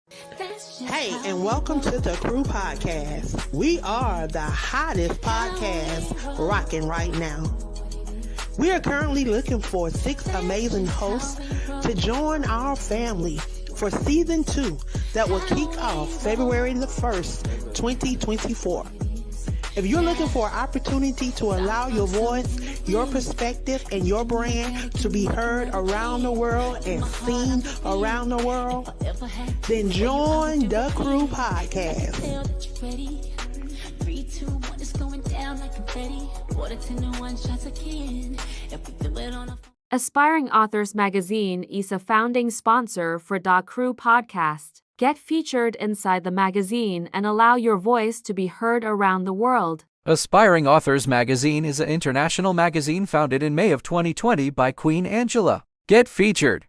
Hey, and welcome to the Crew Podcast. We are the hottest podcast rocking right now. We are currently looking for 6 amazing hosts to join our family for season 2 that will kick off February the 1st, 2024. If you're looking for an opportunity to allow your voice, your perspective, and your brand to be heard around the world and seen around the world, then join the Crew Podcast. Aspiring Authors Magazine is a founding sponsor for Da Crew Podcast. Get featured inside the magazine and allow your voice to be heard around the world. Aspiring Authors Magazine is an international magazine founded in May of 2020 by Queen Angela. Get featured.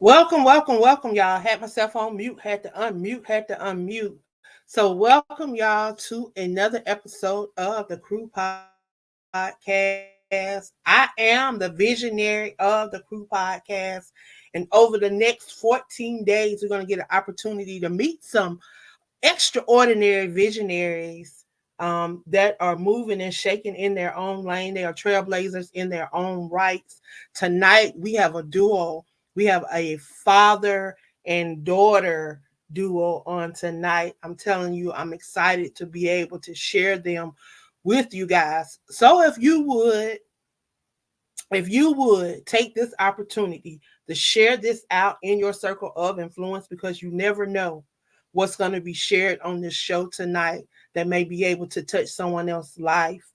Welcome, y'all. Had myself on mute, had to unmute. So welcome y'all to another episode of the Crew Podcast. I am the visionary of the Crew Podcast. And over the next 14 days, we're going to get an opportunity to meet some extraordinary visionaries that are moving and shaking in their own lane. They are trailblazers in their own rights. Tonight, we have a duo. We have a father and daughter duo on tonight. I'm telling you, I'm excited to be able to share them with you guys. So if you would take this opportunity to share this out in your circle of influence, because you never know what's going to be shared on this show tonight that may be able to touch someone else's life.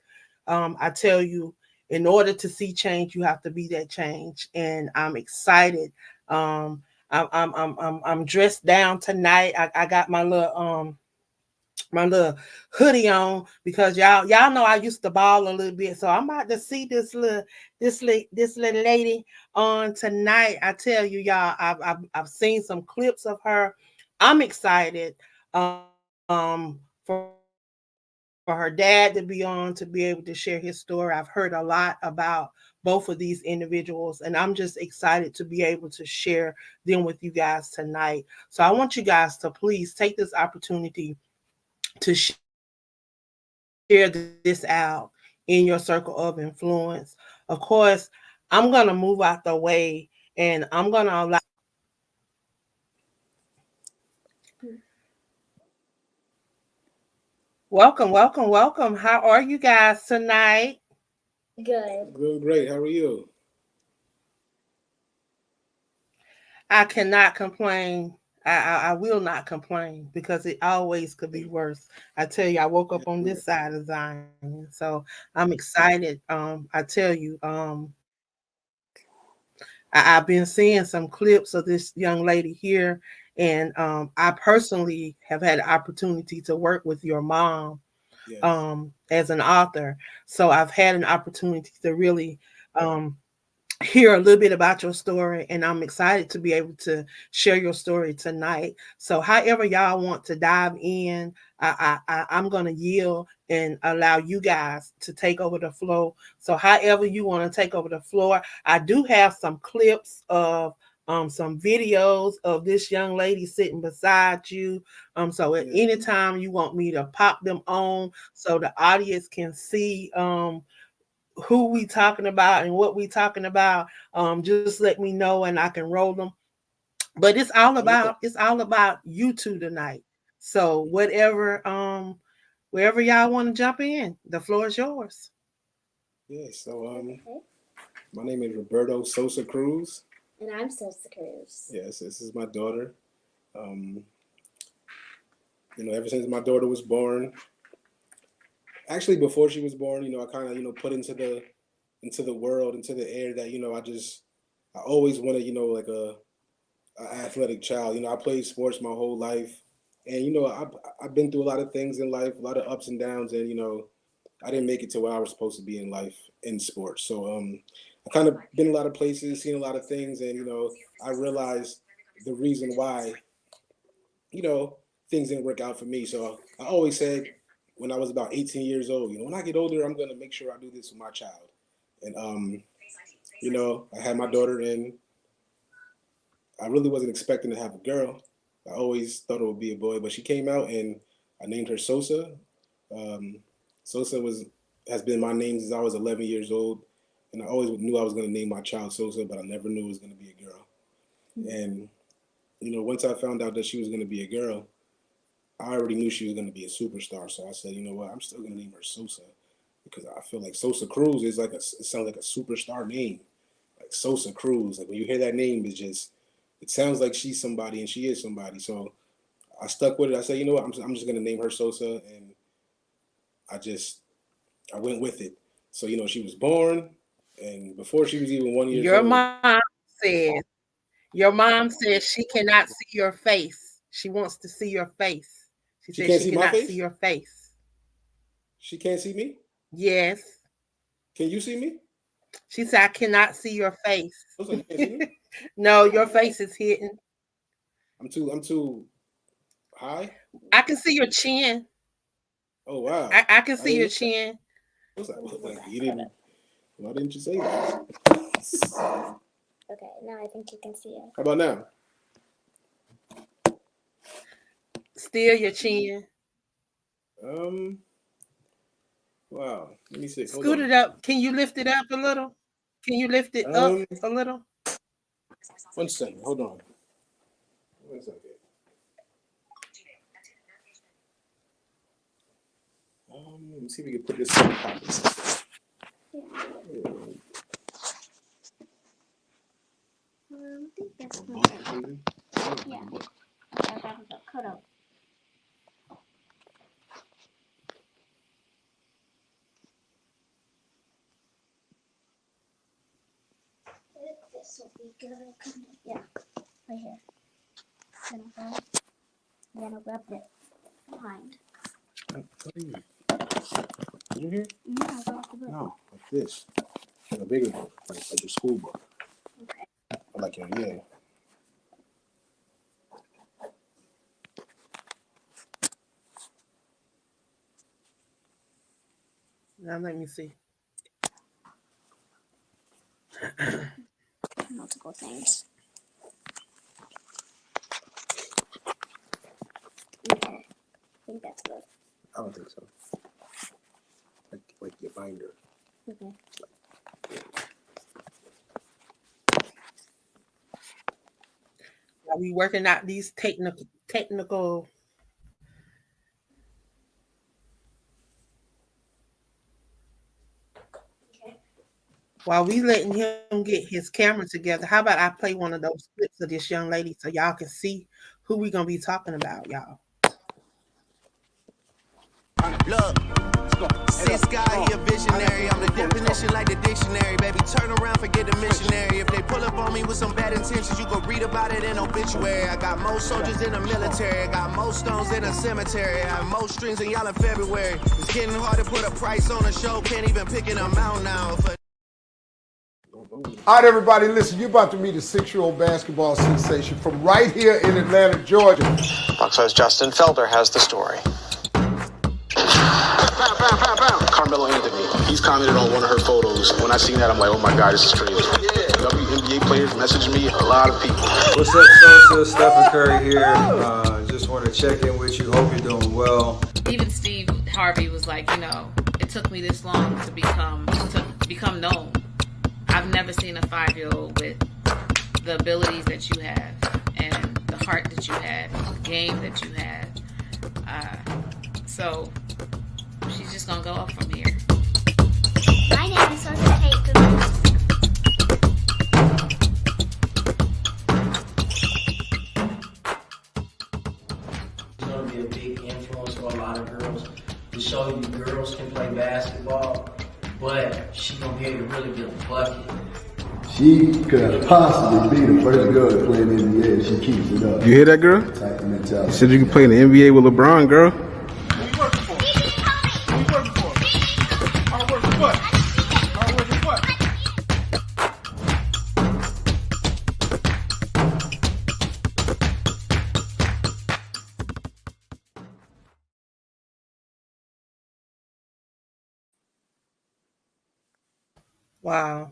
I tell you, in order to see change, you have to be that change, and I'm excited. I'm dressed down tonight. I got my little hoodie on because y'all know I used to ball a little bit, so I'm about to see this little lady on tonight. I tell you, y'all, I've seen some clips of her. I'm excited for her dad to be on, to be able to share his story. I've heard a lot about both of these individuals, and I'm just excited to be able to share them with you guys tonight. So I want you guys to please take this opportunity to share this out in your circle of influence. Of course, I'm going to move out the way, and I'm going to allow. Welcome. How are you guys tonight? Good. Doing great. How are you? I cannot complain. I will not complain, because it always could be worse. I tell you, I woke up on this side of Zion, so I'm excited. I tell you, I've been seeing some clips of this young lady here, and I personally have had the opportunity to work with your mom. Yes. As an author. So I've had an opportunity to really hear a little bit about your story, and I'm excited to be able to share your story tonight. So however y'all want to dive in, I'm going to yield and allow you guys to take over the flow. So however you want to take over the floor, I do have some clips of some videos of this young lady sitting beside you. So at any time you want me to pop them on so the audience can see who we talking about and what we talking about, just let me know and I can roll them. But it's all about you two tonight. So wherever y'all want to jump in, the floor is yours. Yeah, so my name is Roberto Sosa Cruz. And I'm Sosa Cruz. Yes, this is my daughter. Ever since my daughter was born, actually before she was born, I kind of, put into the world, into the air that, I always wanted, like a athletic child. I played sports my whole life. And, I've been through a lot of things in life, a lot of ups and downs. And, I didn't make it to where I was supposed to be in life in sports. So I kind of been a lot of places, seen a lot of things. And, I realized the reason why, things didn't work out for me. So I always said when I was about 18 years old, when I get older, I'm going to make sure I do this with my child. And, I had my daughter, and I really wasn't expecting to have a girl. I always thought it would be a boy, but she came out and I named her Sosa. Sosa has been my name since I was 11 years old. And I always knew I was going to name my child Sosa, but I never knew it was going to be a girl. And, once I found out that she was going to be a girl, I already knew she was going to be a superstar. So I said, you know what, I'm still going to name her Sosa, because I feel like Sosa Cruz is it sounds like a superstar name. Like Sosa Cruz. Like when you hear that name, it sounds like she's somebody, and she is somebody. So I stuck with it. I said, you know what, I'm just going to name her Sosa. And I went with it. So, she was born, and before she was even 1 year old. Your mom says she cannot see your face. She wants to see your face. She says she cannot see your face. She can't see me? Yes. Can you see me? She said, I cannot see your face. You can't see me? No, your face is hidden. I'm too high? I can see your chin. Oh, wow. I can see your chin. Why didn't you say that? Okay, now I think you can see it. How about now? Still your chin. Wow. Let me see. Scoot it up. Can you lift it up a little? Can you lift it up a little? 1 second. Hold on. 1 second. Let me see if we can put this in the pocket. I think that's good. Yeah. That was a cutout. This will be good. Yeah, right here. Then I'll grab it behind. You here? Yeah, I'll grab the book. No, like this. Like a bigger book, like your school book. Okay. Like yeah. Now let me see. Multiple things. Okay. I think that's good. I don't think so. Like your binder. Okay. Are we working out these technical? While we letting him get his camera together, how about I play one of those clips of this young lady so y'all can see who we gonna be talking about, y'all. Look, this guy, he a visionary. I'm the definition like the dictionary. Baby, turn around, forget the missionary. If they pull up on me with some bad intentions, you go read about it in obituary. I got most soldiers in the military. I got most stones in a cemetery. I have most strings in y'all in February. It's getting hard to put a price on a show. Can't even pick an amount now. All right, everybody, listen, you're about to meet a 6-year-old basketball sensation from right here in Atlanta, Georgia. Fox 5's Justin Felder has the story. Carmelo Anthony, he's commented on one of her photos. When I seen that, I'm like, oh my God, this is crazy. WNBA players messaged me, a lot of people. What's up, Sosa? Stephen Curry here. Just want to check in with you. Hope you're doing well. Even Steve Harvey was like, it took me this long to become known. I've never seen a 5-year-old with the abilities that you have and the heart that you have, the game that you have. So she's just gonna go up from here. My name is girls can play basketball, but she gonna be able to really get a bucket. She could possibly be the first girl to play in the NBA if she keeps it up. You hear that, girl? Type of mentality. You said you can play in the NBA with LeBron, girl. Wow.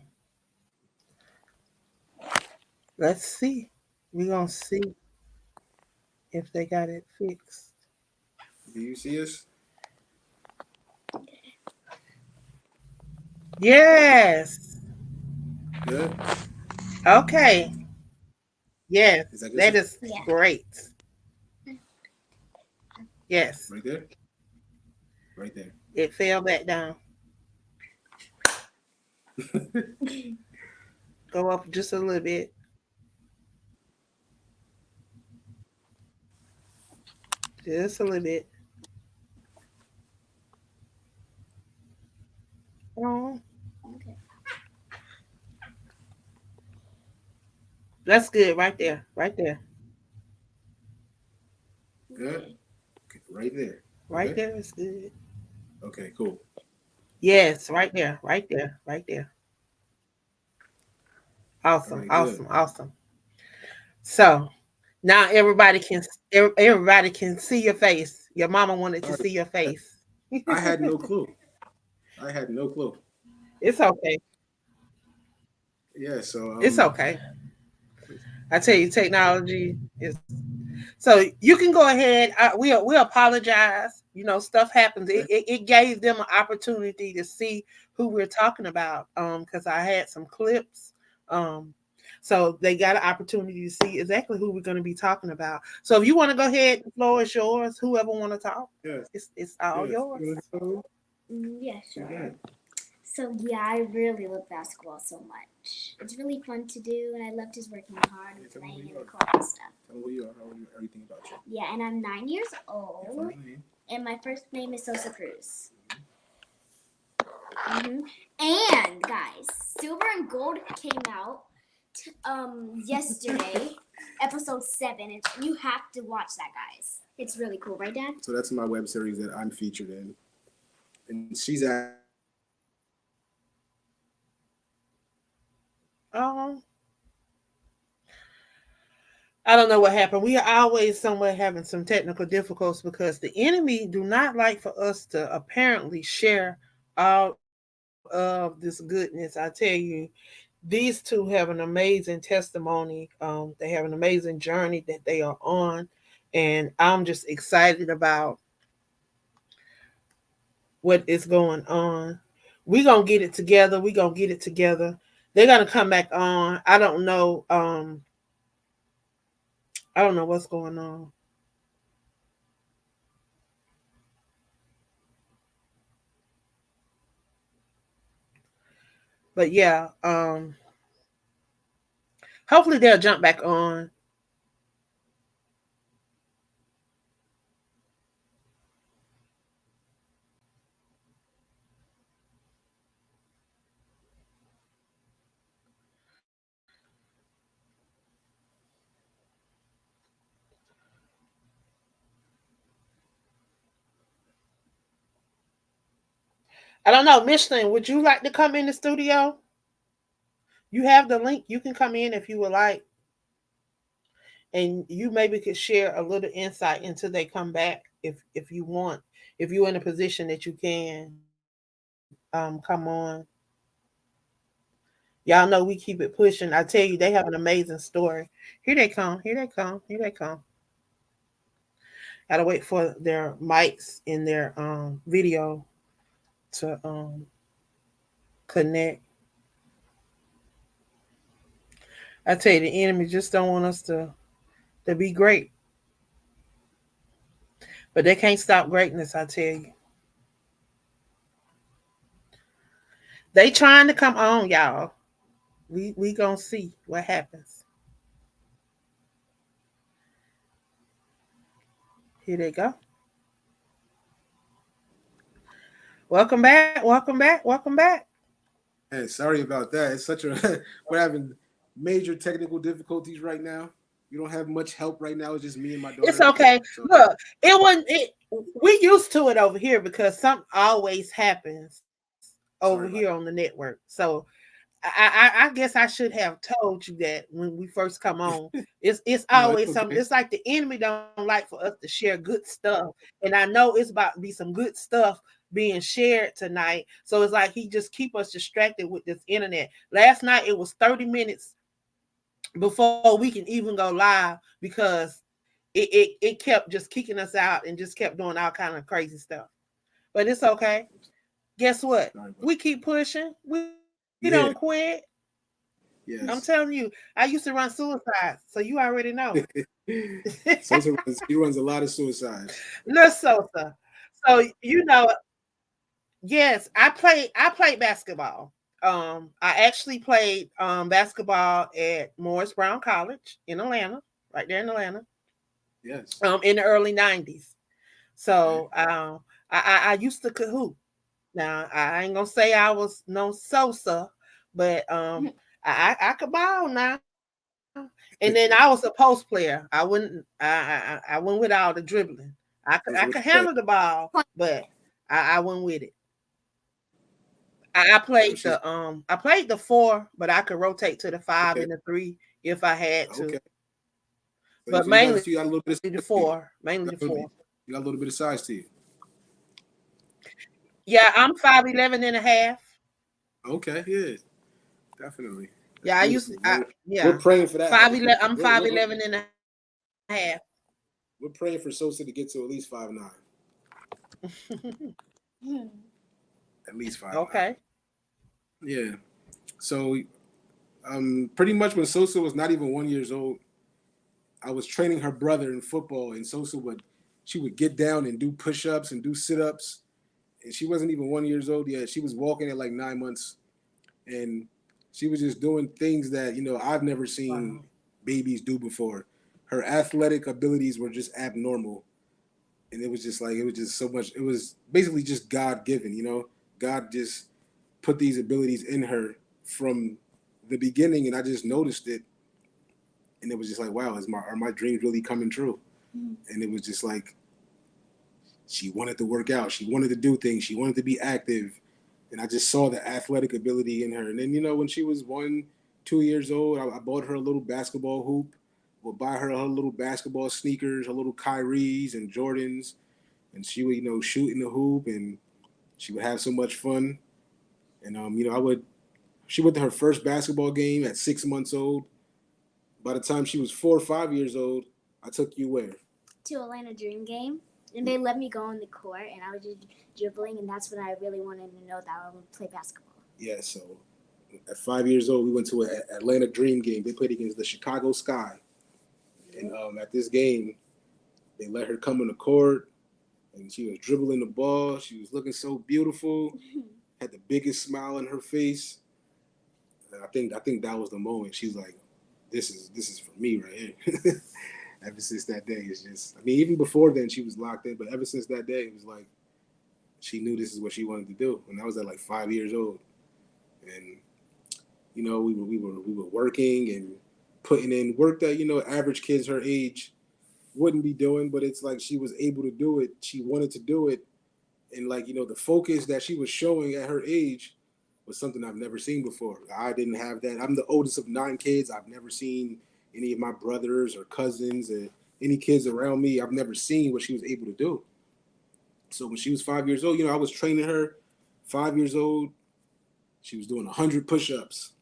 Let's see. We're gonna see if they got it fixed. Do you see us? Yes. Good. Okay. Yes. Is that good? That is Yeah. great. Yes. Right there. Right there. It fell back down. Go up just a little bit. Just a little bit. Oh, Okay. that's good right there. Right there. Good. Okay, right there. Right Okay. there is good. Okay, cool. Yes, right there. Right there. Right there. All Awesome. right, good. Awesome. Awesome. So now everybody can see your face. Your mama wanted to All see your right. face. I had no clue. I had no clue. It's okay. Yeah, so It's okay. I tell you, technology is so you can go ahead. We apologize. You know, stuff happens. It gave them an opportunity to see who we're talking about. Because I had some clips. Um, so they got an opportunity to see exactly who we're going to be talking about. So if you want to go ahead, the floor is yours. Whoever want to talk, yes. it's all Yes. yours. Yeah, sure. Okay. So yeah, I really love basketball so much. It's really fun to do, and I love just working hard and Tell me playing who in you the are. court and stuff. Tell me who you are. How are you? Everything about you. Yeah, and I'm 9 years Your old, first name. and my first name is Sosa Cruz. And guys, Silver and Gold came out yesterday, episode 7, and you have to watch that, guys. It's really cool, right, Dad? So that's my web series that I'm featured in, and she's at. Um, I don't know what happened. We are always somewhere having some technical difficulties because the enemy do not like for us to apparently share all of this goodness. I tell you, these two have an amazing testimony. They have an amazing journey that they are on, and I'm just excited about what is going on. We're gonna get it together. We're gonna get it together. They're gonna come back on. I don't know. I don't know what's going on. But yeah, hopefully they'll jump back on. I don't know, Michelin, would you like to come in the studio? You have the link. You can come in if you would like, and you maybe could share a little insight until they come back, if you want. If you're in a position that you can, come on. Y'all know we keep it pushing. I tell you, they have an amazing story. Here they come. Here they come. Here they come. Gotta wait for their mics in their video to connect. I tell you, the enemy just don't want us to be great, but they can't stop greatness. I tell you, they trying to come on, y'all. We gonna see what happens. Here they go. Welcome back. Welcome back. Welcome back. Hey, sorry about that. It's such a we're having major technical difficulties right now. We don't have much help right now. It's just me and my It's daughter. okay. So Look, it wasn't it. We used to it over here because something always happens over here sorry on the about network. So I guess I should have told you that when we first come on. It's that. No, always it's something. okay. It's like the enemy don't like for us to share good stuff, and I know it's about to be some good stuff being shared tonight. So it's like he just keep us distracted with this internet. Last night it was 30 minutes before we can even go live because it kept just kicking us out and just kept doing all kind of crazy stuff. But it's okay. Guess what? Sorry about We keep pushing. We don't quit. Yeah, I'm telling yes. you, I used to run suicides, so you already know. He runs a lot of suicides. Little Sosa. So yes, I played basketball. I actually played basketball at Morris Brown College in Atlanta, right there in Atlanta, Yes. in the early '90s. Okay. So I used to hoop. Now I ain't gonna say I was no Sosa, but I could ball now. And then I was a post player. I went with all the dribbling. I could Those are handle what the you said. ball, but I went with it. So she's I played the four, but I could rotate to the five okay. and the three if I had Okay. to. So But mainly you got a the little bit of four. size to you. Mainly the four. You got a little bit of size to you. Yeah, I'm 5'11" and a half. Okay. Yeah. Definitely. That's Yeah, I used to, beautiful. We're yeah. praying for that height. 5'11", I'm We're, five we're, eleven and a half. we're praying for Sosa to get to at least 5'9". At least 5'9". Okay. Yeah. So pretty much when Sosa was not even 1 years old, I was training her brother in football, and she would get down and do push-ups and do sit-ups, and she wasn't even 1 years old yet. She was walking at like 9 months, and she was just doing things that I've never seen Wow. babies do before. Her athletic abilities were just abnormal, and it was just so much. It was basically just God given, God just put these abilities in her from the beginning, and I just noticed it, and it was just like, wow, are my dreams really coming true? And it was just like she wanted to work out, she wanted to do things, she wanted to be active, and I just saw the athletic ability in her. And then when she was 1, 2 years old, I bought her a little basketball hoop. Would buy her little basketball sneakers, her little Kyries and Jordans, and she would shoot in the hoop, and she would have so much fun. And I would she went to her first basketball game at 6 months old. By the time she was 4 or 5 years old, I took you where? To Atlanta Dream game, and they let me go on the court, and I was just dribbling, and that's when I really wanted to know that I would play basketball. Yeah, so at 5 years old, we went to an Atlanta Dream game. They played against the Chicago Sky. And at this game, they let her come on the court, and she was dribbling the ball. She was looking so beautiful, had the biggest smile on her face. And I think that was the moment. She's like, this is for me right here. Ever since that day, it's just, I mean, even before then, she was locked in, but ever since that day, it was like she knew this is what she wanted to do. And I was at like 5 years old, and we were working and putting in work that average kids her age wouldn't be doing, but it's like she was able to do it. She wanted to do it, and like the focus that she was showing at her age was something I've never seen before. I didn't have that. I'm the oldest of 9 kids. I've never seen any of my brothers or cousins or any kids around me. I've never seen what she was able to do. So when she was 5 years old, I was training her. 5 years old, she was doing 100 push-ups.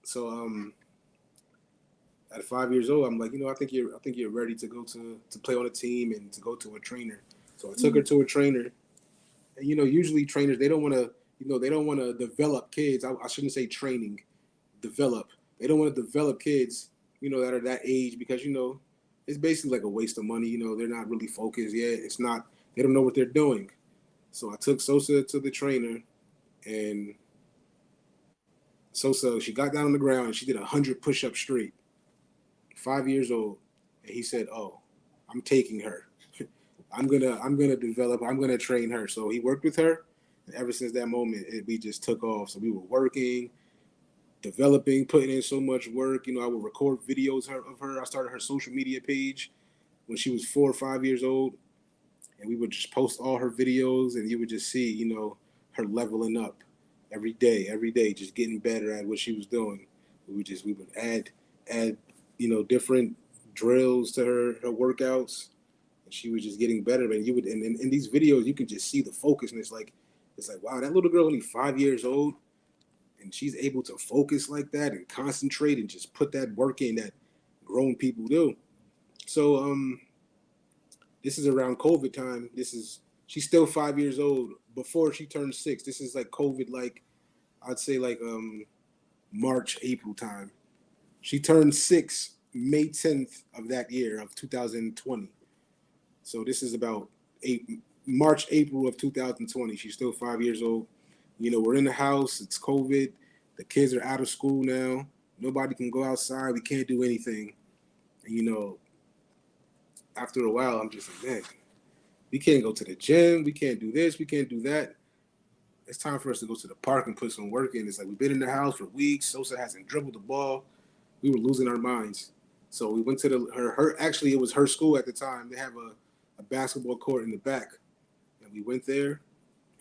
So at 5 years old, I'm like, I think you're ready to go to play on a team and to go to a trainer. So I took her to a trainer, and usually trainers they don't want to develop kids. I shouldn't say training, develop. They don't want to develop kids, that are that age because it's basically like a waste of money. They're not really focused yet. It's not. They don't know what they're doing. So I took Sosa to the trainer, and Sosa, she got down on the ground and she did 100 push-ups straight. 5 years old, and he said, "Oh, I'm taking her. I'm gonna develop. I'm gonna train her." So he worked with her, And ever since that moment, we just took off. So we were working, developing, putting in so much work. I would record videos of her. I started her social media page when she was 4 or 5 years old, and we would just post all her videos, and you would just see, her leveling up every day, just getting better at what she was doing. We would add, different drills to her workouts, and she was just getting better. And you would, and in these videos, you could just see the focus, and it's like, wow, that little girl only 5 years old, and she's able to focus like that and concentrate and just put that work in that grown people do. So this is around COVID time. She's still 5 years old before she turns 6. This is like COVID, like I'd say like March, April time. She turned 6 May 10th of that year of 2020. So this is about March, April of 2020. She's still 5 years old. We're in the house. It's COVID. The kids are out of school now. Nobody can go outside. We can't do anything. And, after a while, I'm just like, man, we can't go to the gym. We can't do this. We can't do that. It's time for us to go to the park and put some work in. It's like we've been in the house for weeks. Sosa hasn't dribbled the ball. We were losing our minds. So we went to actually, it was her school at the time. They have a basketball court in the back. And we went there,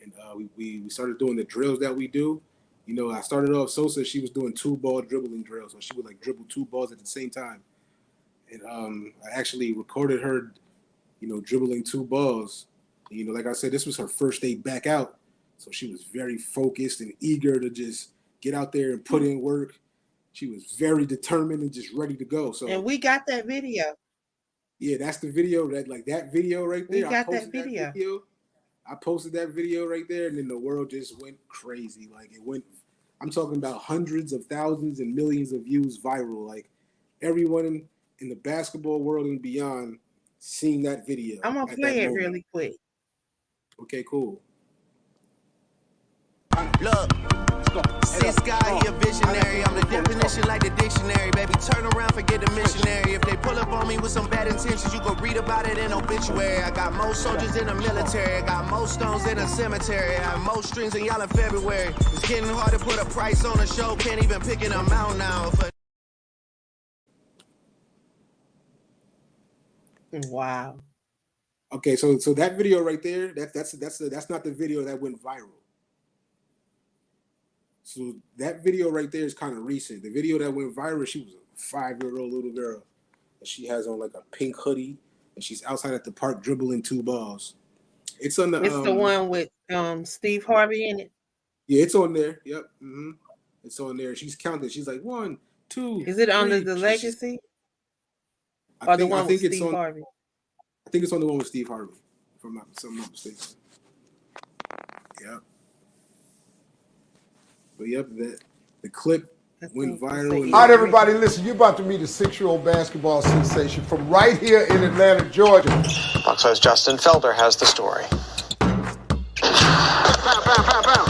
and we started doing the drills that we do. I started off Sosa. She was doing 2-ball dribbling drills. So she would like dribble 2 balls at the same time. And I actually recorded her, dribbling 2 balls. And, like I said, this was her first day back out. So she was very focused and eager to just get out there and put in work. She was very determined and just ready to go. So, and we got that video. Yeah, that's the video that video right there. We got that video. I posted that video right there, and then the world just went crazy. Like I'm talking about hundreds of thousands and millions of views viral. Like everyone in the basketball world and beyond seen that video. I'm gonna play it really quick. Okay, cool. Look, this guy, he a visionary. I'm the definition like the dictionary. Baby, turn around, forget the missionary. If they pull up on me with some bad intentions, you go read about it in obituary. I got most soldiers in the military. I got most stones in a cemetery. I have most strings in y'all in February. It's getting hard to put a price on a show. Can't even pick an amount now. Wow. Okay, so that video right there, that's not the video that went viral. So that video right there is kind of recent. The video that went viral, she was a 5-year-old little girl, and she has on like a pink hoodie, and she's outside at the park dribbling 2 balls. It's on the. It's the one with Steve Harvey in it. Yeah, it's on there. Yep. Mm-hmm. It's on there. She's counting. She's like 1, 2. Is it under 3. the legacy? Or the one with Steve Harvey? I think it's on the one with Steve Harvey, if I'm not mistaken. Yep. But yep, the clip went viral. All right, everybody, listen. You're about to meet a 6-year-old basketball sensation from right here in Atlanta, Georgia. Fox 5's Justin Felder has the story.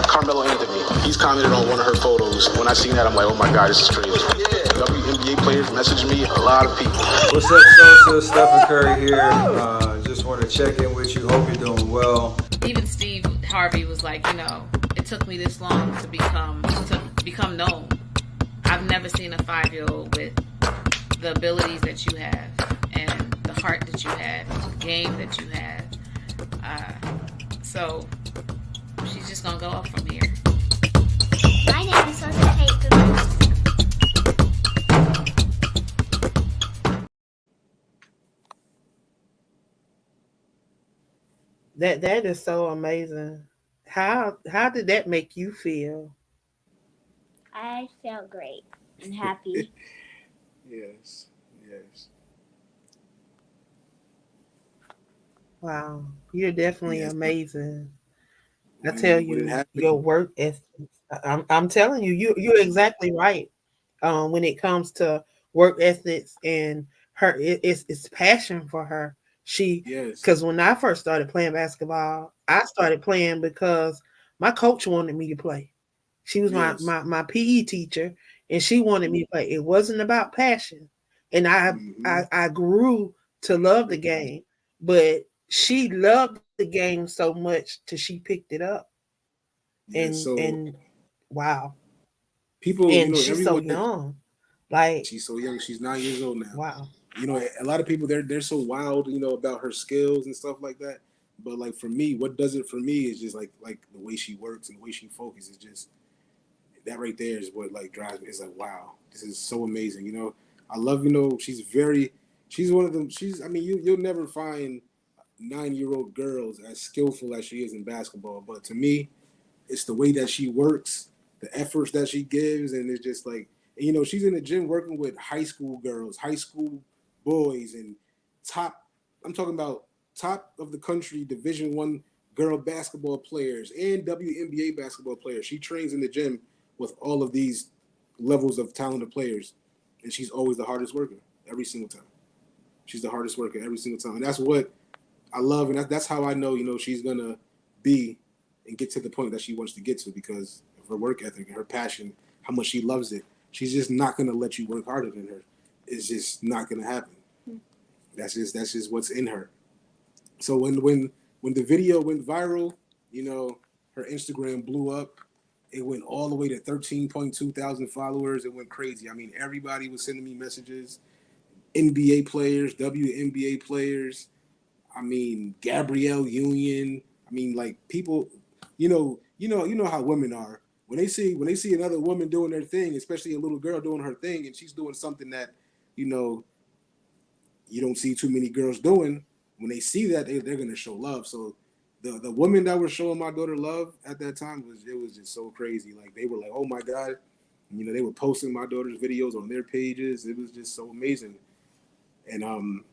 Carmelo Anthony. He's commented on one of her photos. When I seen that, I'm like, oh my God, this is crazy. WNBA players messaged me, a lot of people. What's up, Sosa? Stephen Curry here. Just want to check in with you. Hope you're doing well. Even Steve Harvey was like, it took me this long to become known. I've never seen a 5-year-old with the abilities that you have and the heart that you have, the game that you have. So she's just gonna go up from here. My name is Sosa Kate. That is so amazing. How did that make you feel? I felt great and happy. Yes. Wow, you're definitely amazing. I tell you, your work ethic. I'm telling you, you're exactly right. When it comes to work ethics and it's passion for her. Because when I first started playing basketball, I started playing because my coach wanted me to play. She was my PE teacher, and she wanted me to play. It wasn't about passion, and I grew to love the game, but she loved the game so much till she picked it up. Yeah. So and wow. people, And she's so everyone. young. Like, She's so young. She's 9 years old now. wow. A lot of people they're so wild, about her skills and stuff like that. But like for me, what does it for me is just like the way she works and the way she focuses. Just that right there is what like drives me. It's like wow, this is so amazing. I love she's one of them. I mean you'll never find 9-year-old girls as skillful as she is in basketball. But to me, it's the way that she works, the efforts that she gives, and it's just like, she's in the gym working with high school girls, high school boys, and top. I'm talking about top of the country Division I girl basketball players and WNBA basketball players. She trains in the gym with all of these levels of talented players, and she's always the hardest worker every single time. She's the hardest worker every single time, and that's what I love, and that's how I know, she's gonna be and get to the point that she wants to get to because of her work ethic and her passion, how much she loves it. She's just not gonna let you work harder than her. It's just not gonna happen. That's just what's in her. So when the video went viral, her Instagram blew up. It went all the way to 13.2 thousand followers. It went crazy. I mean, everybody was sending me messages. NBA players, WNBA players. I mean, Gabrielle Union. I mean, like people, you know how women are. When they see another woman doing their thing, especially a little girl doing her thing, and she's doing something that, you know, you don't see too many girls doing. When they see that, they're gonna show love. So the women that were showing my daughter love at that time was just so crazy. Like they were like, oh my god, they were posting my daughter's videos on their pages. It was just so amazing. And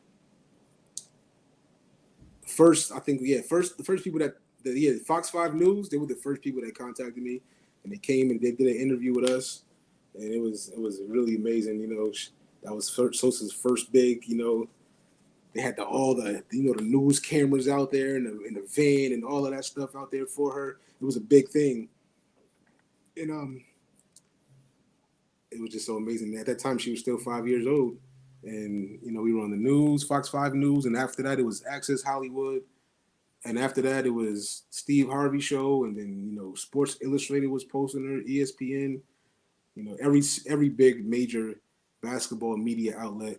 first, I think the first people Fox 5 News, they were the first people that contacted me, and they came and they did an interview with us, and it was really amazing. That was Sosa's first big. They had all the the news cameras out there in the van and all of that stuff out there for her. It was a big thing, and it was just so amazing. At that time, she was still 5 years old, and we were on the news, Fox 5 News, and after that, it was Access Hollywood, and after that, it was Steve Harvey show, and then Sports Illustrated was posting her, ESPN, every big major basketball media outlet,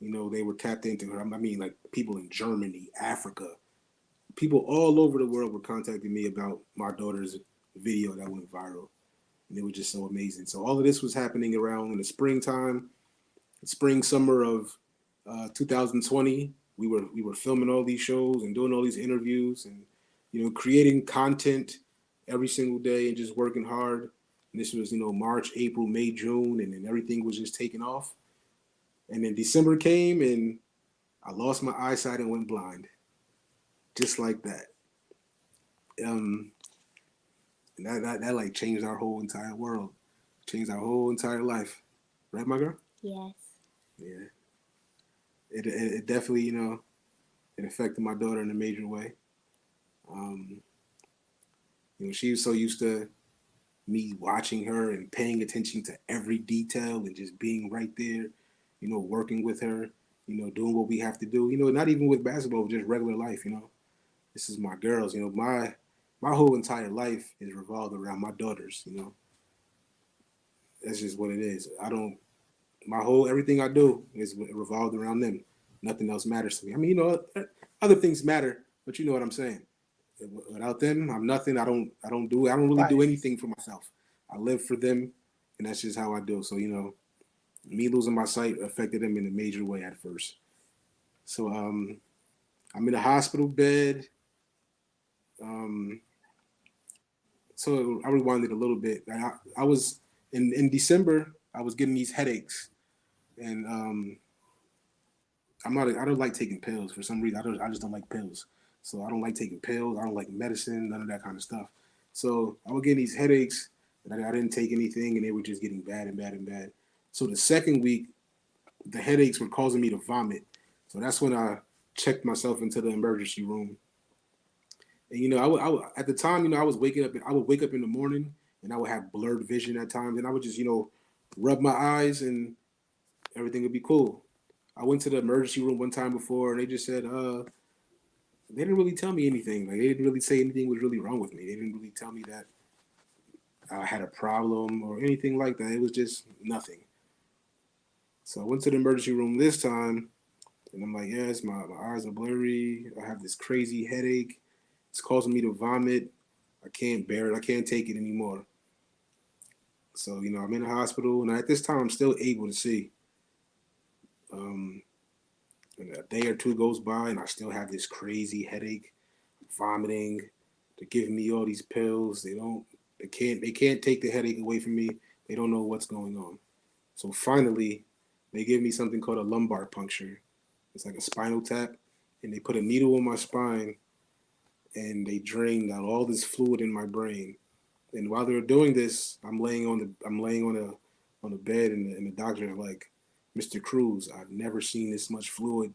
they were tapped into her. I mean, like people in Germany, Africa, people all over the world were contacting me about my daughter's video that went viral, and it was just so amazing. So all of this was happening around in the springtime, summer of 2020. We were filming all these shows and doing all these interviews and creating content every single day and just working hard. And this was March, April, May, June, and then everything was just taking off. And then December came and I lost my eyesight and went blind, just like that. And that like changed our whole entire world, changed our whole entire life, right, my girl? Yes. Yeah. It definitely it affected my daughter in a major way. She was so used to me watching her and paying attention to every detail and just being right there, working with her, doing what we have to do, not even with basketball, just regular life, This is my girls, my whole entire life is revolved around my daughters, That's just what it is. Everything I do is revolved around them. Nothing else matters to me. I mean, other things matter, but you know what I'm saying. Without them, I'm nothing. I don't really do anything for myself. I live for them, and that's just how I do. So me losing my sight affected them in a major way at first. So I'm in a hospital bed. So I rewinded a little bit. I was in December. I was getting these headaches, and I don't like taking pills for some reason. I just don't like pills. So I don't like taking pills. I don't like medicine, none of that kind of stuff. So I was getting these headaches, and I didn't take anything, and they were just getting bad and bad and bad. So the second week, the headaches were causing me to vomit. So that's when I checked myself into the emergency room. And at the time, I was waking up. I would wake up in the morning, and I would have blurred vision at times, and I would just rub my eyes, and everything would be cool. I went to the emergency room one time before, and they just said, they didn't really tell me anything. Like they didn't really say anything was really wrong with me. They didn't really tell me that I had a problem or anything like that. It was just nothing. So I went to the emergency room this time, and I'm like, yes, my eyes are blurry. I have this crazy headache. It's causing me to vomit. I can't bear it. I can't take it anymore. So, I'm in the hospital, and at this time, I'm still able to see. Um, and a day or two goes by, and I still have this crazy headache, vomiting. They're giving me all these pills. They can't take the headache away from me. They don't know what's going on. So finally, they give me something called a lumbar puncture. It's like a spinal tap, and they put a needle in my spine, and they drained out all this fluid in my brain. And while they're doing this, I'm laying on a bed, and the doctor is like, Mr. Cruz, I've never seen this much fluid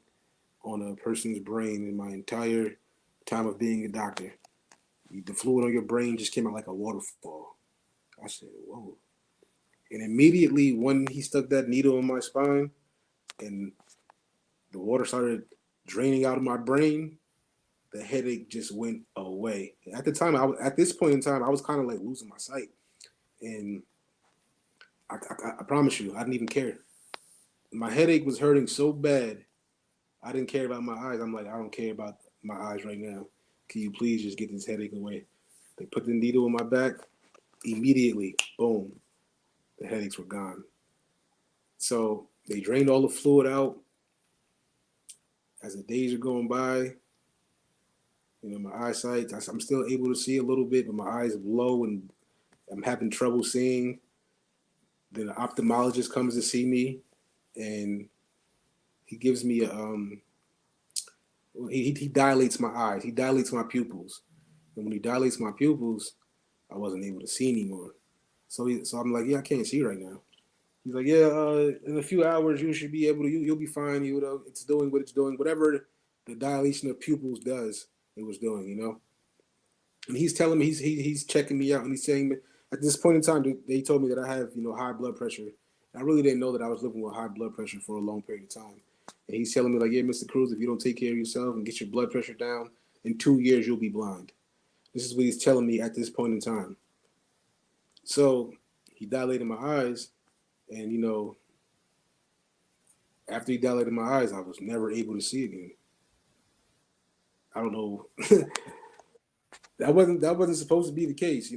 on a person's brain in my entire time of being a doctor. The fluid on your brain just came out like a waterfall. I said, whoa. And immediately when he stuck that needle in my spine and the water started draining out of my brain, the headache just went away. At the time, at this point in time, I was kind of like losing my sight. And I promise you, I didn't even care. My headache was hurting so bad, I didn't care about my eyes. I'm like, I don't care about my eyes right now. Can you please just get this headache away? They put the needle in my back. Immediately, boom, the headaches were gone. So they drained all the fluid out. As the days are going by, my eyesight, I'm still able to see a little bit, but my eyes are low and I'm having trouble seeing. Then the ophthalmologist comes to see me, and he gives me he dilates my eyes. He dilates my pupils. And when he dilates my pupils, I wasn't able to see anymore. So I'm like, yeah, I can't see right now. He's like, yeah, in a few hours you should be able to. You'll be fine. It's doing what it's doing. Whatever the dilation of pupils does, it was doing. And he's telling me he's checking me out, and he's saying at this point in time they told me that I have high blood pressure. I really didn't know that I was living with high blood pressure for a long period of time. And he's telling me like, yeah, Mr. Cruz, if you don't take care of yourself and get your blood pressure down, in 2 years you'll be blind. This is what he's telling me at this point in time. So he dilated my eyes, and after he dilated my eyes, I was never able to see again. I don't know. That wasn't supposed to be the case.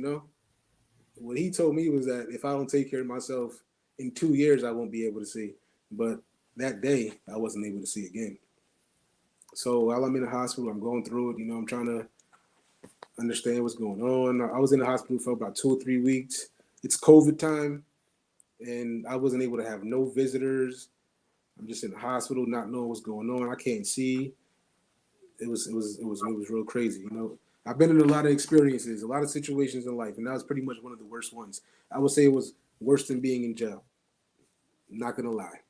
What he told me was that if I don't take care of myself, in 2 years I won't be able to see. But that day I wasn't able to see again. So while I'm in the hospital, I'm going through it. I'm trying to understand what's going on. I was in the hospital for about 2 or 3 weeks. It's COVID time, and I wasn't able to have no visitors. I'm just in the hospital, not knowing what's going on. I can't see. It was real crazy. I've been in a lot of experiences, a lot of situations in life, and that was pretty much one of the worst ones. I would say it was worse than being in jail. I'm not gonna lie.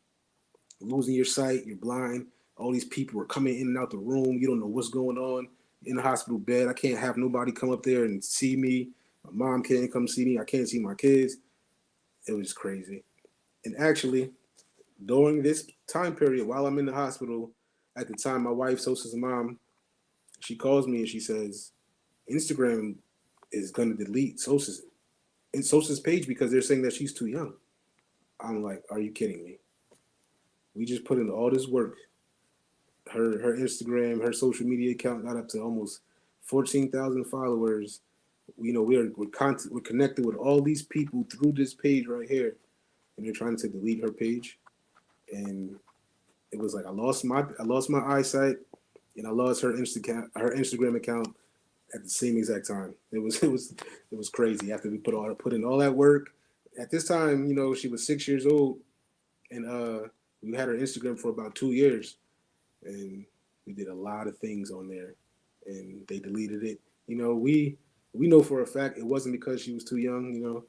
Losing your sight, you're blind. All these people are coming in and out the room. You don't know what's going on in the hospital bed. I can't have nobody come up there and see me. My mom can't come see me. I can't see my kids. It was crazy. And actually, during this time period, while I'm in the hospital, at the time, my wife, Sosa's mom, she calls me and she says, Instagram is going to delete Sosa's page because they're saying that she's too young. I'm like, are you kidding me? We just put in all this work. Her Instagram, her social media account got up to almost 14,000 followers. We're connected with all these people through this page right here, and they're trying to delete her page. And it was like I lost my eyesight, and I lost her Instagram account at the same exact time. It was crazy. After we put in all that work, at this time, she was 6 years old, and we had her Instagram for about 2 years, and we did a lot of things on there, and they deleted it. We know for a fact it wasn't because she was too young.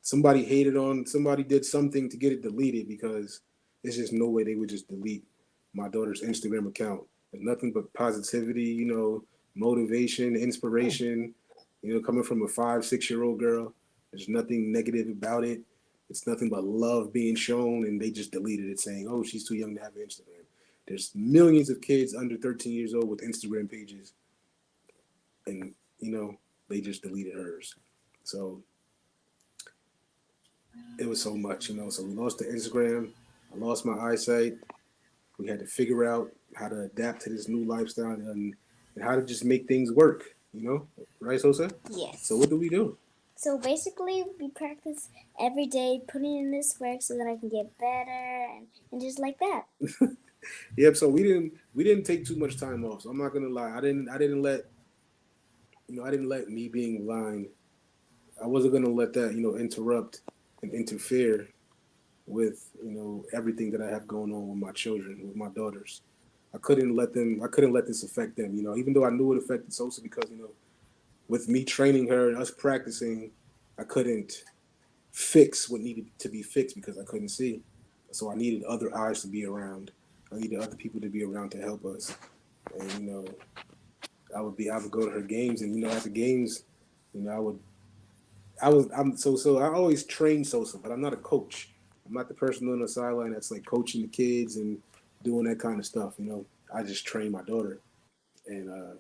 Somebody did something to get it deleted because there's just no way they would just delete my daughter's Instagram account. There's nothing but positivity, motivation, inspiration, coming from a 5-6 year old girl. There's nothing negative about it. It's nothing but love being shown, and they just deleted it saying, oh, she's too young to have an Instagram. There's millions of kids under 13 years old with Instagram pages, and, they just deleted hers. So it was so much, you know. So we lost the Instagram. I lost my eyesight. We had to figure out how to adapt to this new lifestyle and how to just make things work, you know? Right, Sosa? Yes. So what do we do? So basically, we practice every day, putting in this work so that I can get better and just like that. Yep. So we didn't take too much time off. So I'm not gonna lie. I didn't let me being blind. I wasn't gonna let that interrupt and interfere with everything that I have going on with my children, with my daughters. I couldn't let this affect them. Even though I knew it affected Sosa because with me training her and us practicing, I couldn't fix what needed to be fixed because I couldn't see. So I needed other eyes to be around. I needed other people to be around to help us. And I would go to her games, and at the games, I would I always train Sosa, but I'm not a coach. I'm not the person on the sideline that's like coaching the kids and doing that kind of stuff. I just train my daughter, and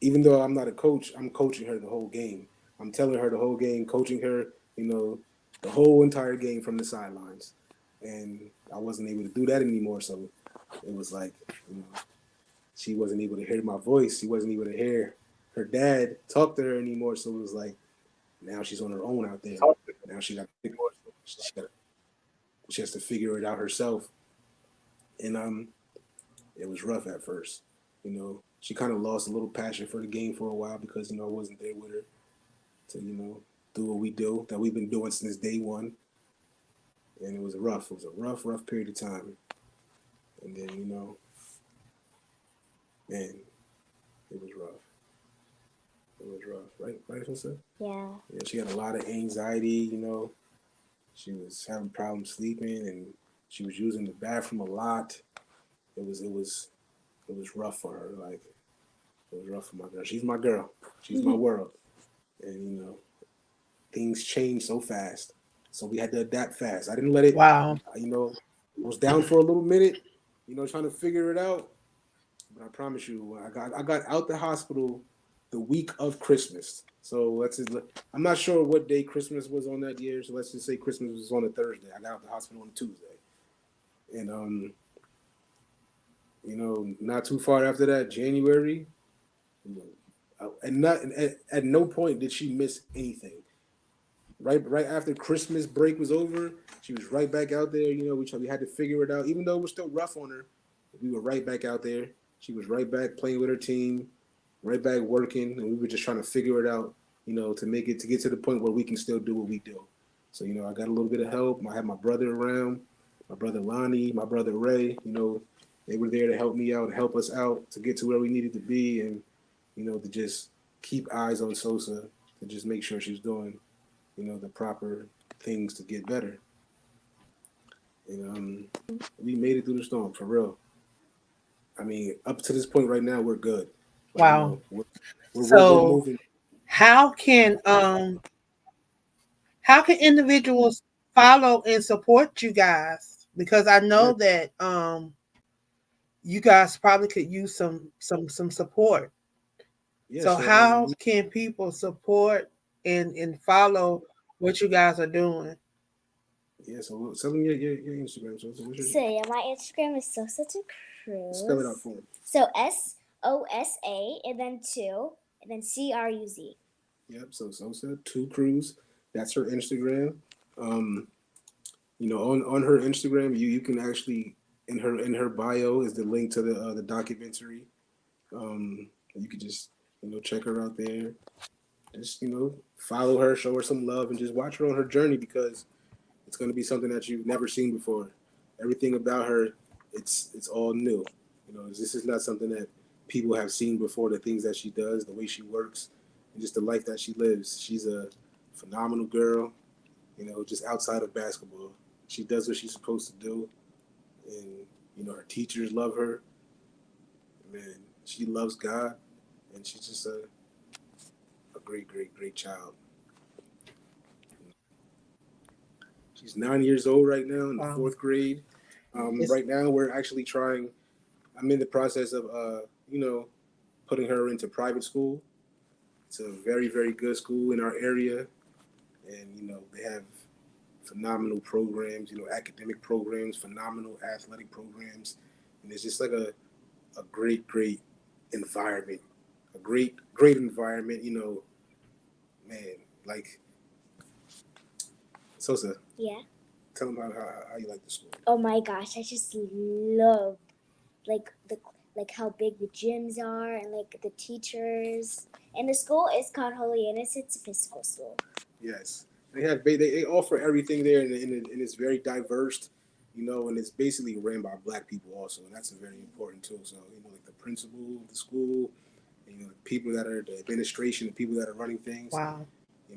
even though I'm not a coach, I'm coaching her the whole game. I'm telling her the whole game, coaching her, the whole entire game from the sidelines. And I wasn't able to do that anymore. So it was like, she wasn't able to hear my voice. She wasn't able to hear her dad talk to her anymore. So it was like, now she's on her own out there. Now she has to figure it out herself. And it was rough at first. She kind of lost a little passion for the game for a while because I wasn't there with her to do what we do that we've been doing since day one. And it was rough. It was a rough period of time. And then man, it was rough. It was rough, right, Jose? Yeah. Yeah, she had a lot of anxiety. She was having problems sleeping, and she was using the bathroom a lot. It was rough for her. Like, it was rough for my girl. She's my girl. She's my world. And things change so fast, so we had to adapt fast. I didn't let it. Wow. I was down for a little minute, trying to figure it out. But I promise you, I got out the hospital the week of Christmas. So I'm not sure what day Christmas was on that year. So let's just say Christmas was on a Thursday. I got out the hospital on a Tuesday, and not too far after that, January. At no point did she miss anything. Right after Christmas break was over, she was right back out there. We had to figure it out, even though it was still rough on her. We were right back out there. She was right back playing with her team, right back working, and we were just trying to figure it out, to get to the point where we can still do what we do. So, I got a little bit of help. I had my brother around, my brother Lonnie, my brother Ray. They were there to help me out, help us out to get to where we needed to be, and to just keep eyes on Sosa, to just make sure she's doing, the proper things to get better. And we made it through the storm for real. I mean, up to this point right now, we're good. Like, Wow. We're So moving. how can individuals follow and support you guys? Because I know that you guys probably could use some support. Yeah. So how can people support and follow what you guys are doing? Yeah. So tell them your Instagram. So yeah, my Instagram is Sosa to Cruz. Spell it out for me. So SOSA and then 2 and then CRUZ. Yep. So Sosa 2 Cruz. That's her Instagram. On her Instagram, you can actually in her bio is the link to the documentary. You could just check her out there. Just follow her, show her some love, and just watch her on her journey because it's going to be something that you've never seen before. Everything about her, it's all new. This is not something that people have seen before. The things that she does, the way she works, and just the life that she lives. She's a phenomenal girl. Just outside of basketball, she does what she's supposed to do, and her teachers love her. Man, she loves God, and she's just a great child. She's 9 years old right now in the 4th grade. Right now, we're actually trying. I'm in the process of, putting her into private school. It's a very, very good school in our area, and they have phenomenal programs, academic programs, phenomenal athletic programs. And it's just like a great, great environment. A great, great environment, man. Like, Sosa, Yeah. tell them how you like the school. Oh my gosh, I just love like how big the gyms are and like the teachers. And the school is called Holy Innocents Physical School. Yes, they offer everything there, and it's very diverse, and it's basically ran by Black people also, and that's a very important too. So like the principal of the school, the people that are the administration, the people that are running things. Wow. They're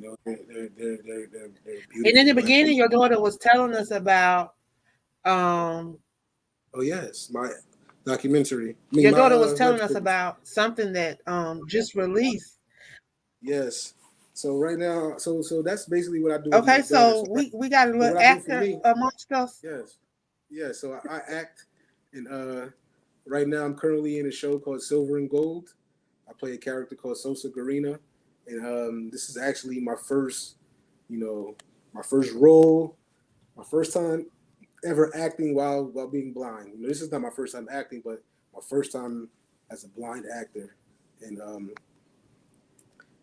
beautiful. And in the Black beginning, people. your daughter was telling us about. Oh yes, my documentary. Your daughter was web telling us series. about something that just released. Yes. So right now, so that's basically what I do with Okay, my daughter. so So we got a little what I do for actor me, amongst us. yes, yeah. So I act, and right now I'm currently in a show called Silver and Gold. I play a character called Sosa Garina, and this is actually my first, my first role, my first time ever acting while being blind. This is not my first time acting, but my first time as a blind actor, and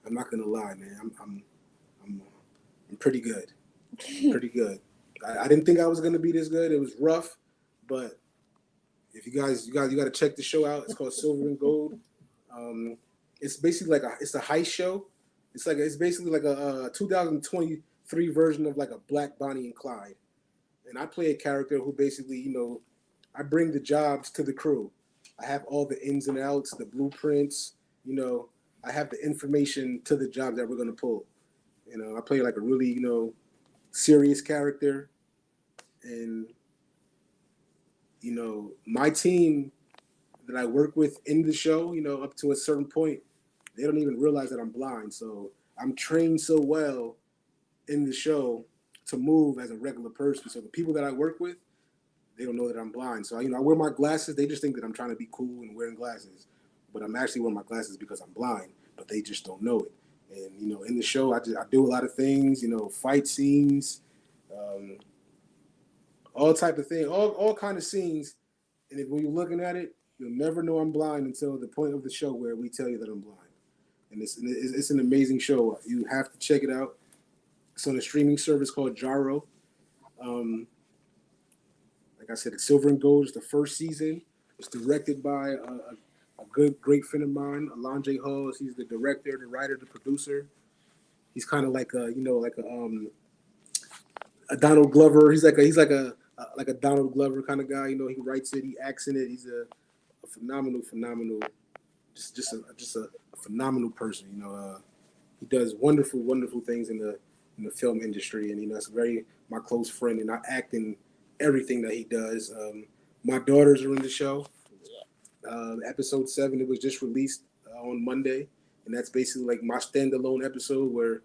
I'm not gonna lie, man. I'm pretty good. Pretty good. I didn't think I was gonna be this good. It was rough, but if you guys got to check the show out. It's called Silver and Gold. It's basically it's a heist show. It's basically like a 2023 version of like a Black Bonnie and Clyde. And I play a character who basically, I bring the jobs to the crew. I have all the ins and outs, the blueprints, I have the information to the job that we're going to pull. I play like a really, serious character. And, my team that I work with in the show, up to a certain point, they don't even realize that I'm blind. So I'm trained so well in the show to move as a regular person. So the people that I work with, they don't know that I'm blind. So, I wear my glasses. They just think that I'm trying to be cool and wearing glasses. But I'm actually wearing my glasses because I'm blind. But they just don't know it. And, in the show, I do a lot of things, fight scenes, all type of things, all kind of scenes. And when you're looking at it, you'll never know I'm blind until the point of the show where we tell you that I'm blind. And it's an amazing show. You have to check it out. It's on a streaming service called Jaro. Like I said, it's Silver and Gold is the first season. It's directed by a great friend of mine, Alonjay Halls. He's the director, the writer, the producer. He's kind of like a Donald Glover. He's like a Donald Glover kind of guy. He writes it, he acts in it. He's a phenomenal, just a phenomenal person. He does wonderful things in the film industry, and that's very my close friend, and I act in everything that he does. My daughters are in the show. Episode 7, it was just released on Monday, and that's basically like my standalone episode where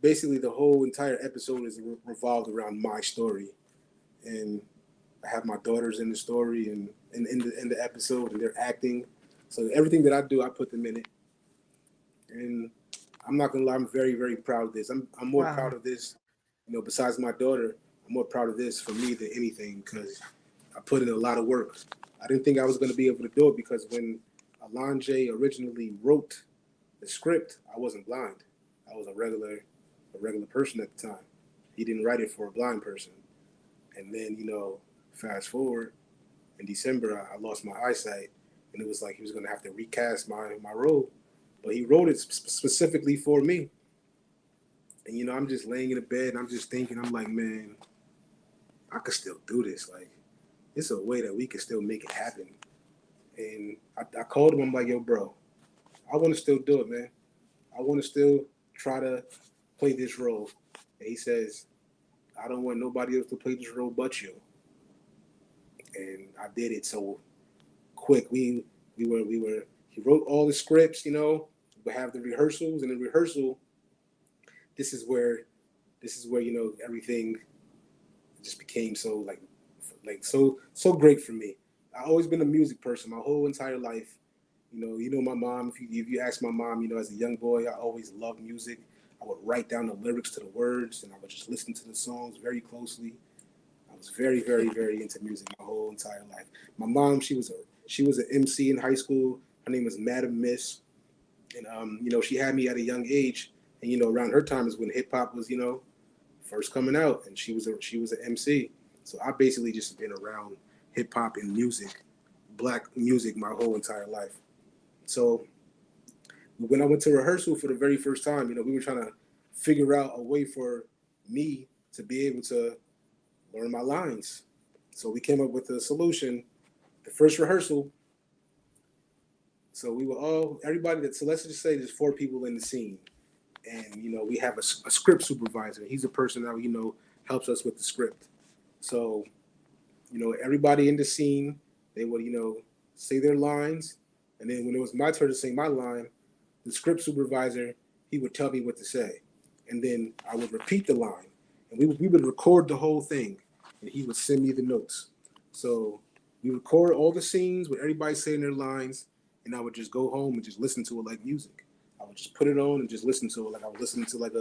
basically the whole entire episode is revolved around my story, and I have my daughters in the story and in the episode, and they're acting. So everything that I do, I put them in it, and I'm not gonna lie, I'm very, very proud of this. I'm more proud of this, besides my daughter, I'm more proud of this for me than anything because I put in a lot of work. I didn't think I was gonna be able to do it because when Alonjay originally wrote the script, I wasn't blind. I was a regular person at the time. He didn't write it for a blind person. And then, fast forward in December, I lost my eyesight, and it was like he was gonna have to recast my role. But he wrote it specifically for me. And, I'm just laying in the bed and I'm just thinking, I'm like, man, I could still do this. Like, it's a way that we can still make it happen. And I called him, I'm like, yo, bro, I want to still do it, man. I want to still try to play this role. And he says, I don't want nobody else to play this role but you. And I did it so quick. We were, he wrote all the scripts, we have the rehearsals, and in rehearsal, this is where everything just became so so great for me. I've always been a music person my whole entire life. My mom, if you ask my mom, as a young boy, I always loved music. I would write down the lyrics to the words, and I would just listen to the songs very closely. I was very, very, very into music my whole entire life. My mom, she was an MC in high school. Her name was Madam Miss, and she had me at a young age. And around her time is when hip hop was first coming out, and she was an MC. So I basically just been around hip hop and music, black music, my whole entire life. So when I went to rehearsal for the very first time, we were trying to figure out a way for me to be able to learn my lines. So we came up with a solution. The first rehearsal, so we were so let's just say there's 4 people in the scene. And, we have a script supervisor. He's a person that, helps us with the script. So, everybody in the scene, they would, say their lines. And then when it was my turn to sing my line, the script supervisor, he would tell me what to say. And then I would repeat the line. And we would record the whole thing. And he would send me the notes. So we record all the scenes with everybody saying their lines. And I would just go home and just listen to it like music. I would just put it on and just listen to it like I was listening to like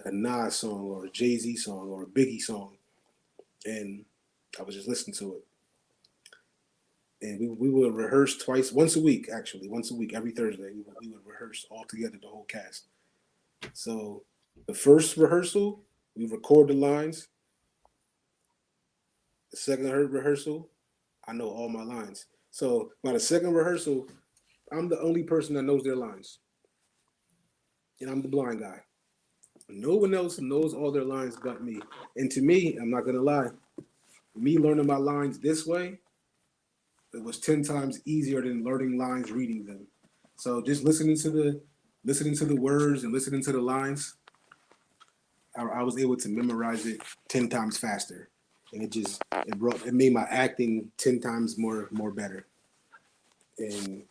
a Nas song or a Jay-Z song or a Biggie song. And I was just listening to it. And we would rehearse once a week, every Thursday. We would rehearse all together, the whole cast. So the first rehearsal, we record the lines. The second rehearsal, I know all my lines. So by the second rehearsal, I'm the only person that knows their lines. And I'm the blind guy. No one else knows all their lines but me. And to me, I'm not gonna lie, me learning my lines this way, it was 10 times easier than learning lines reading them. So just listening to the words and listening to the lines, I was able to memorize it 10 times faster. And it made my acting 10 times more better. And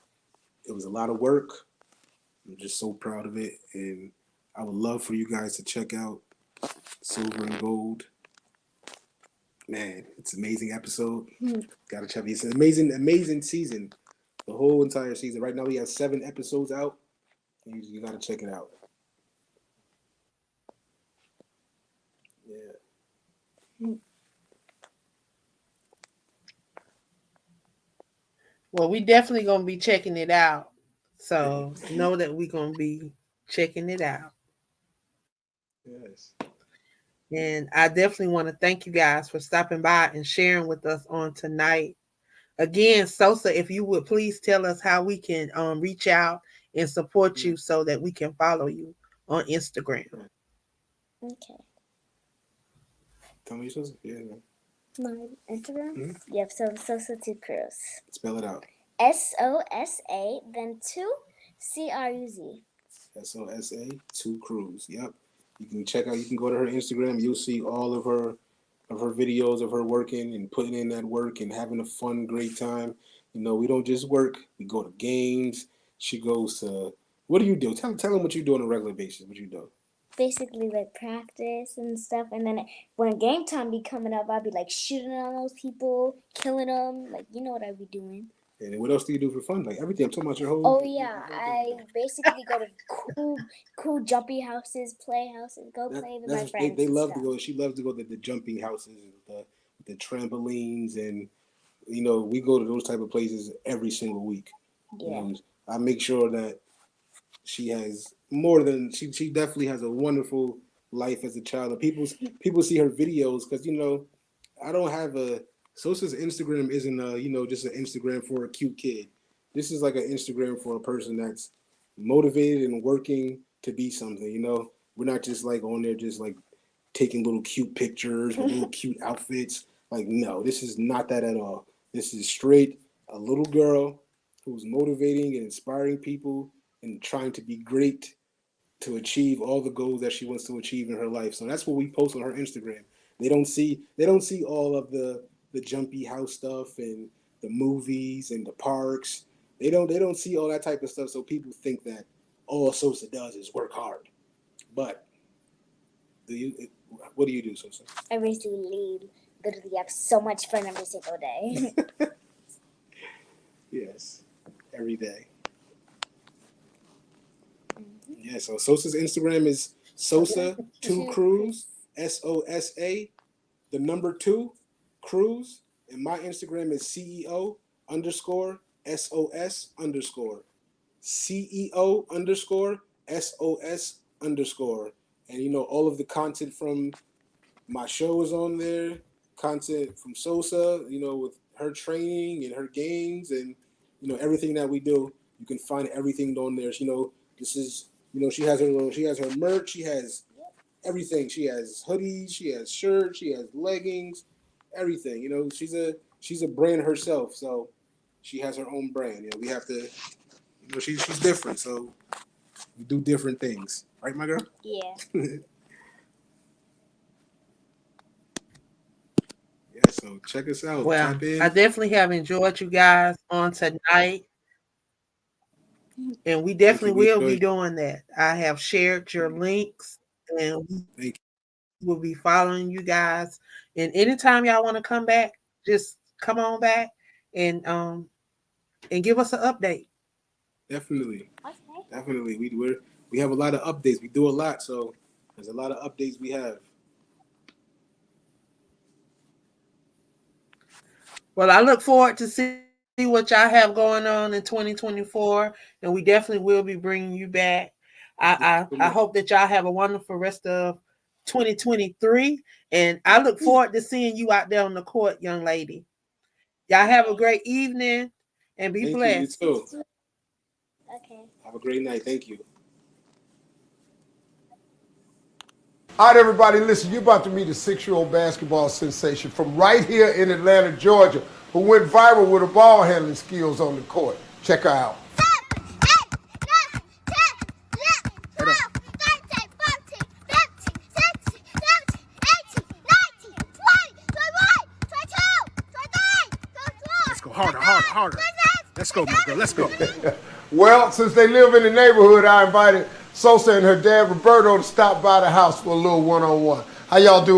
it was a lot of work. I'm just so proud of it. And I would love for you guys to check out Silver and Gold. Man, it's an amazing episode. Gotta check it. It's an amazing season. The whole entire season. Right now we have 7 episodes out. And you gotta check it out. Yeah. Well, we definitely gonna be checking it out. So know that we're gonna be checking it out. Yes. And I definitely want to thank you guys for stopping by and sharing with us on tonight. Again, Sosa, if you would please tell us how we can reach out and support you so that we can follow you on Instagram. Okay. Tell me, Sosa. Yeah. My Instagram? Yep, so Sosa 2 Cruz. Spell it out. SOSA, then 2 CRUZ. SOSA 2 Cruz. Yep. You can go to her Instagram. You'll see all of her videos of her working and putting in that work and having a fun, great time. We don't just work. We go to games. She goes to, what do you do? Tell them what you do on a regular basis. What you do? Basically like practice and stuff. And then when game time be coming up, I'll be like shooting on those people, killing them. Like, you know what I be doing. And what else do you do for fun? Like everything. I'm talking about your whole. Oh yeah, I basically go to cool jumpy houses, play houses, play with my friends. They love to go. She loves to go to the jumping houses, the trampolines, and we go to those type of places every single week. Yeah. And I make sure that she has more than she definitely has a wonderful life as a child. And people see her videos because I don't have Sosa's Instagram isn't just an Instagram for a cute kid. This is like an Instagram for a person that's motivated and working to be something. We're not just like on there just like taking little cute pictures with little cute outfits. Like, no, this is not that at all. This is straight a little girl who's motivating and inspiring people and trying to be great to achieve all the goals that she wants to achieve in her life. So that's what we post on her Instagram. They don't see all of the jumpy house stuff and the movies and the parks. They don't see all that type of stuff. So people think that all Sosa does is work hard. But what do you do, Sosa? I basically literally have so much fun every single day. Yes, every day. Yeah, so Sosa's Instagram is Sosa 2 Cruz, SOSA, the number 2 Cruz, and my Instagram is CEO_SOS_. CEO_SOS_. And you know, all of the content from my show is on there, content from Sosa, you know, with her training and her games and, you know, everything that we do. You can find everything on there. You know, this is, you know, she has her merch, she has everything. She has hoodies, she has shirts, she has leggings, everything. You know, she's a brand herself, so she has her own brand. You know, we have to, you know, she's different, so we do different things, right, my girl? Yeah. Yeah, so check us out. Well, Tap in. I definitely have enjoyed you guys on tonight. And we definitely will be doing that. I have shared your links and we will be following you guys. And anytime y'all want to come back, just come on back and give us an update. Definitely. Okay. Definitely. We have a lot of updates. We do a lot, so there's a lot of updates we have. Well, I look forward to see what y'all have going on in 2024, and we definitely will be bringing you back. I hope that y'all have a wonderful rest of 2023, and I look forward to seeing you out there on the court, young lady. Y'all have a great evening and be blessed. You too. Okay. Have a great night. Thank you. All right, everybody, listen, you're about to meet a 6-year-old basketball sensation from right here in Atlanta, Georgia, who went viral with her ball handling skills on the court. Check her out. Let's go harder. Let's go, my girl. Let's go. Well, since they live in the neighborhood, I invited Sosa and her dad, Roberto, to stop by the house for a little one-on-one. How y'all doing?